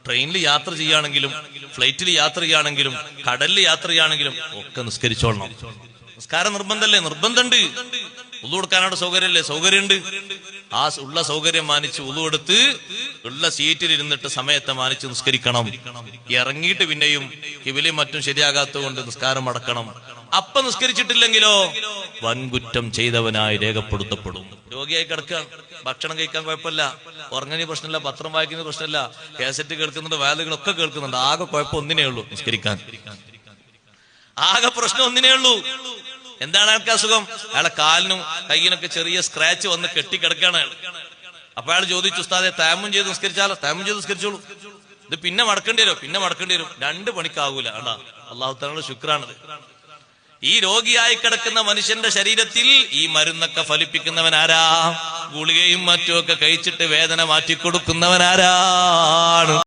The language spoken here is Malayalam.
ട്രെയിനിൽ യാത്ര ചെയ്യുകയാണെങ്കിലും ഫ്ലൈറ്റിൽ യാത്ര ചെയ്യുകയാണെങ്കിലും കടലിൽ യാത്ര ചെയ്യുകയാണെങ്കിലും ഒക്കെ നിസ്കരിച്ചോളണം. നിസ്കാരം നിർബന്ധമല്ലേ? നിർബന്ധമുണ്ട്. ഉളു കൊടുക്കാനായിട്ട് സൗകര്യമല്ലേ? സൗകര്യമുണ്ട്. ആ ഉള്ള സൗകര്യം മാനിച്ച് ഉളു എടുത്ത് ഉള്ള സീറ്റിൽ ഇരുന്നിട്ട് സമയത്തെ മാനിച്ച് നിസ്കരിക്കണം. ഇറങ്ങിയിട്ട് പിന്നെയും കിബിലയും മറ്റും ശരിയാകാത്തത് കൊണ്ട് നിസ്കാരം അടക്കണം. അപ്പൊ നിസ്കരിച്ചിട്ടില്ലെങ്കിലോ വൻകുറ്റം ചെയ്തവനായി രേഖപ്പെടുത്തപ്പെടും. രോഗിയായി കിടക്കുക, ഭക്ഷണം കഴിക്കാൻ കുഴപ്പമില്ല, ഉറങ്ങുന്ന പ്രശ്നമില്ല, പത്രം വായിക്കുന്ന പ്രശ്നമില്ല, കാസറ്റ് കേൾക്കുന്നുണ്ട്, വാലുകളൊക്കെ കേൾക്കുന്നുണ്ട്. ആകെ കുഴപ്പം ഒന്നിനേ ഉള്ളൂ, നിസ്കരിക്കാൻ. ആകെ പ്രശ്നം ഒന്നിനേ ഉള്ളൂ. എന്താണ് അയാൾക്ക് അസുഖം? അയാളെ കാലിനും കയ്യിനൊക്കെ ചെറിയ സ്ക്രാച്ച് വന്ന് കെട്ടിക്കിടക്കാണ് അയാൾ. അപ്പൊ അയാൾ ചോദിച്ചു, ഉസ്താദെ തയമ്മും ചെയ്ത് നിസ്കരിച്ചാലോ? തയമ്മും ചെയ്ത് നിസ്കരിച്ചോളൂ. ഇത് പിന്നെ മടക്കേണ്ടി വരും, പിന്നെ മടക്കേണ്ടി വരും. 2 പണിക്കാകൂല. ആണ്ടാ, അള്ളാഹു തആലയുടെ ശുക്രാണത്. ഈ രോഗിയായി കിടക്കുന്ന മനുഷ്യന്റെ ശരീരത്തിൽ ഈ മരുന്നൊക്കെ ഫലിപ്പിക്കുന്നവനാരാ? ഗുളികയും മറ്റുമൊക്കെ കഴിച്ചിട്ട് വേദന മാറ്റിക്കൊടുക്കുന്നവനാരാണ്?